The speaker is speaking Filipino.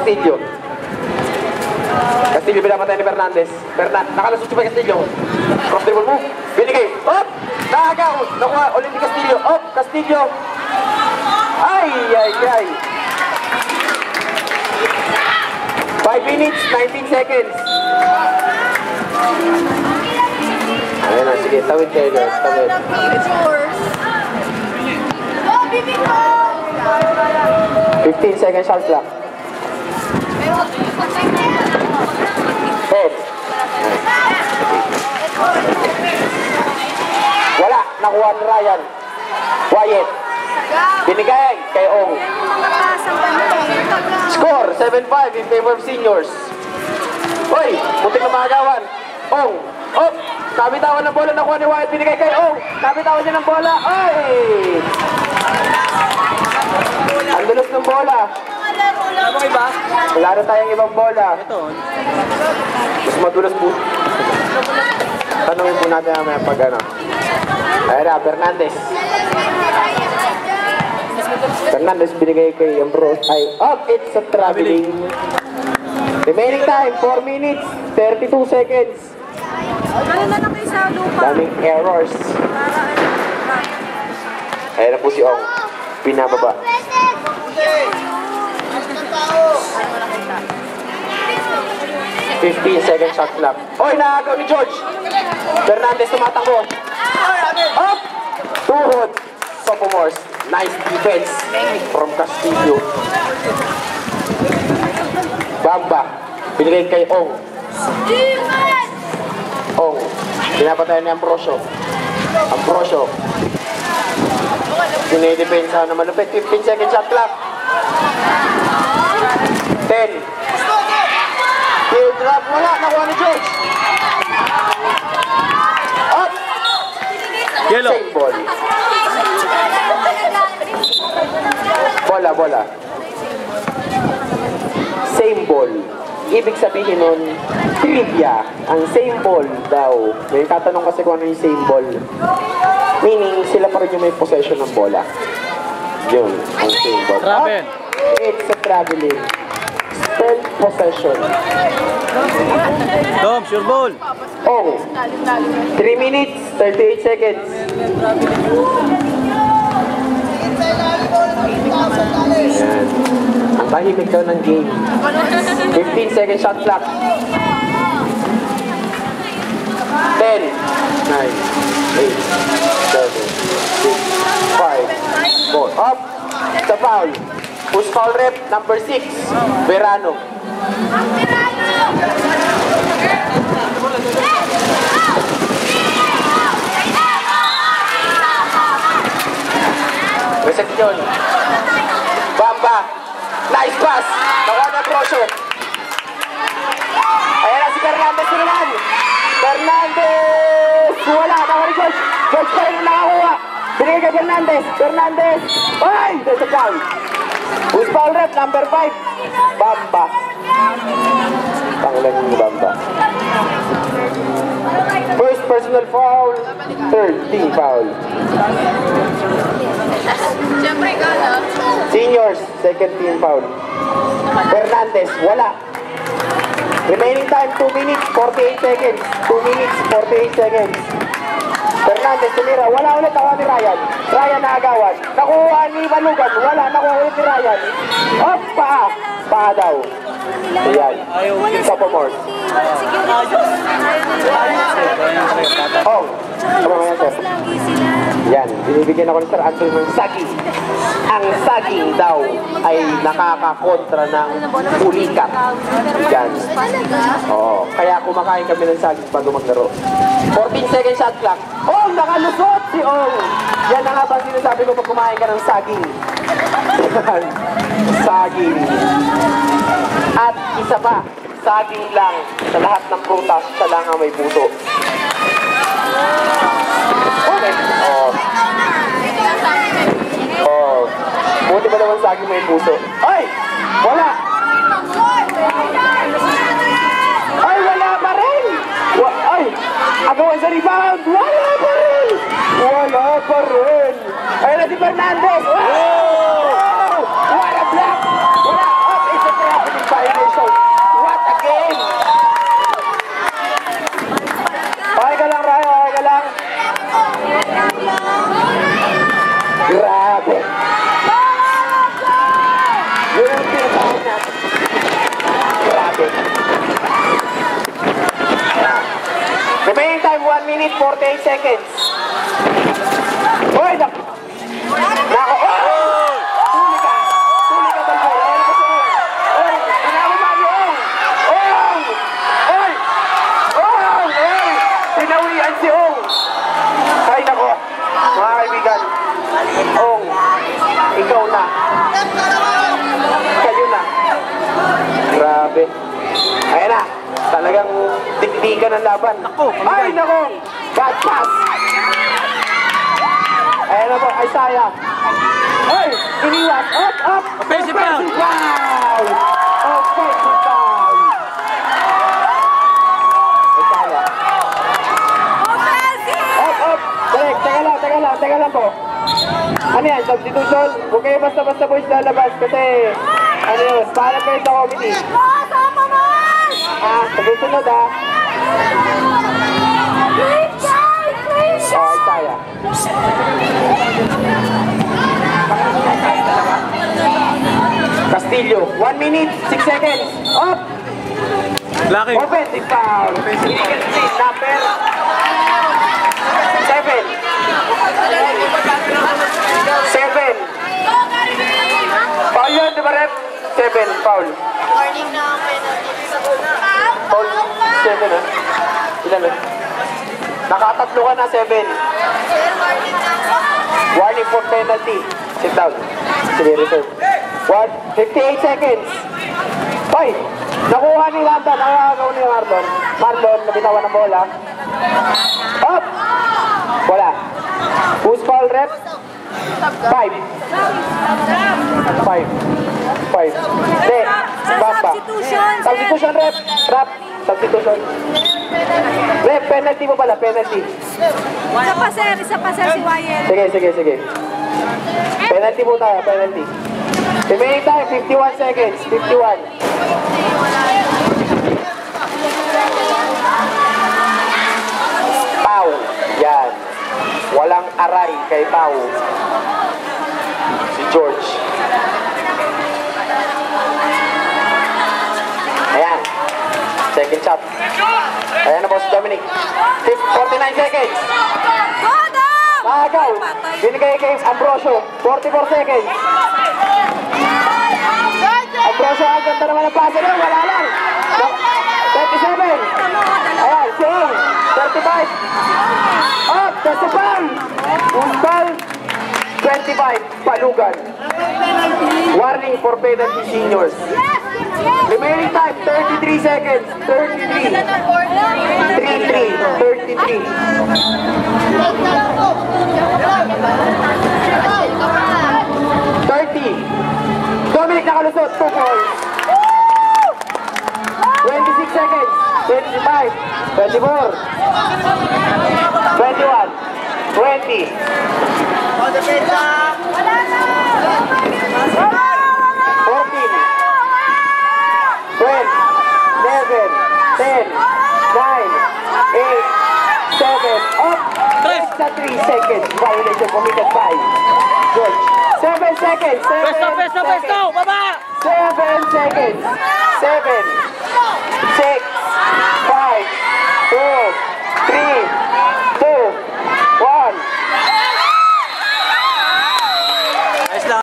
Castillo. Castillo pinapatay ni Fernandez. Nakalusot si Castillo. Cross dribble mo. Binigay. Up! Nakagaw. Nakuha ulit ni Castillo. Up! Castillo. Ay! 5 minutes, 19 seconds. Ayan na, sige, tawid kayo guys, tawid. It's yours. Oh, bibi ko! 15 seconds shot clock. 10. Wala, nakuha ni Ryan. Wyatt. Binigay kay Ong. Score, 7-5 in favor of seniors. Hoy, muntik na makagawan. Ong, up, nabitawan ng bola, nakuha ni Wyatt, binigay kay Ong. Nabitawan niya ng bola, ay! Ang dulos ng bola. Wala na tayong ibang bola. Mas madulas po. Tanungin po natin namin pag ano. Ayan na, Fernandez. Fernandez binigay kay Ambrose. Ay, up, it's a traveling. Remaining time, 4 minutes, 32 seconds. Daming errors. Ayan na po si Ong. Pinababa. 15 seconds shot clock. Oy, nakagaw ni George. Fernandez tumatakbo. Up! Tuhod. Sophomores. Nice defense from Castillo. Bamba. Binigay kay Ong. Ong. Pinapatayan ni Ambrosio. Ambrosio. Pinidepensa na malupit. 15 seconds shot clock. 10. Field drop. Wala. Nakuha ni George. Up. Yellow. Same ball. Bola. Same ball. Ibig sabihin nun, trivia. Ang same ball daw. May tatanong kasi kung ano yung same ball. Meaning, sila pa rin yung may possession ng bola. Yun, ang same ball. Travel. It's a traveling. Spell possession. Tom, sure ball. Oh, 3 minutes, 38 seconds. Yan. Ang tahimik daw ng game. 15 seconds shot clock. 10, 9, 8, 7, 6, 5, 4. Up! Sa foul. Who's foul rep? Number 6. Verano. Reception. Bamba. Nice pass. Nakuha na Ambrosio. Ayan na si Fernandez na naman. Fernandez. Wala. Nakuha ni George. George pa rin nakakuha. Binigay kay Fernandez. Fernandez. Ay! There's a foul. Who's foul rep? Number 5. Bamba. Pangalan ni Bamba. First personal foul. Third team foul. Seniors, second team foul. Fernandez, wala. Remaining time, 2 minutes, 48 seconds. 2 minutes, 48 seconds. Fernandez, tumira. Wala ulit. Nakuha ni Ryan. Ryan naagawan. Nakuha ni Malugan. Wala. Nakuha ulit ni Ryan. Up, paa. Paa daw. Ayan. Sophomores. Oh. Tama mo yan, sir. Yan. Binibigyan ako ni Sir Anthony ng saging. Ang saging daw ay nakakakontra ng pulikat. Yan. Oo. Kaya kumakain kami ng saging bago maglaro. 14 seconds shot clock. Oh, nakalusot si Ong. Yan na nga ba sinasabi ko pag kumain ka ng saging. Saging. At isa pa, saging lang sa lahat ng prutas, siya lang ang may puso. Okay. Oh. Buti ba naman saging may puso? Ay! Wala! Ay, wala pa rin! Ay! Agawan sa rebound! Wala pa rin! Wala pa rin! Ayun na si Fernandez! Wow! What a block! Wala! Up! It's a traveling Okay. Remaining time, 1 minute, 48 seconds. Hoy, nako! Nako! Oh! Tuli ka! Tuli ka, Balbol! Ayan ako si Ong! Oy! Tinawag mo ni Ong! Ong! Oy! Ong! Oy! Tinawian si Ong! Ay, nako! Mga kaibigan, Ong, ikaw na. Kayo na. Grabe. Ayan na. Talagang tiktikan ng laban. Ay, nako! Bad pass! Ayan na po, Isaiah. Ay! Iniwas! Up! Up! Offensive foul! Foul! Offensive foul! Isaiah. Up! Up! Direk, teka lang po. Ano yan? Substitution? Huwag kayo basta-basta boys lalabas kasi ano yun? Para kayo sa committee. Ah, susunod ah. Oh, Isaiah. Castillo, 1 minute, 6 seconds. Up! Laki. Offensive foul. Number 7. 7. Foul yun, di ba rep? 7, foul. Foul, 7 ah. Ilan ah? Nakatatlo ka na, 7. Warning for penalty. Sit down. Sige, reserve. 58 seconds. Hoy! Nakuha ni Landa. Nakakagaw ni Marlon. Marlon, nabitawan ng bola. Up! Wala. Who's foul, rep? 5. 5. 5. Hindi. Bamba. Substitution, rep. Rap. Substitution. Rep, penalty mo pala. Penalty. Isa pa sir si Wyatt. Sige. Penalty po tayo, penalty. Remaining time, 51 seconds. 51. Pau. Yan. Walang aray kay Pau. Si George. Ayan. Second shot. Ayan na po si Dominic. 49 seconds. Nakagaw. Binigay kay Ambrosio. 44 seconds. Ambrosio, ang ganda naman ang pasa niya. Wala lang. 37. Ayan, Sing. 35. Up, that's the ball. Ball. 25. Palugan. Warning for penalty seniors. Remaining time, 33 seconds. 33. 33. Dominic nakalusot, 2 points. 26 seconds. 25. 24. 21. 20. 14. 12. 11. 10. 9. 8. 7. Up. Extra 3 seconds. Violation committed by George. 7 seconds. 7 Pesto! Baba! 7 seconds. 7, 6, 5, 4, 3,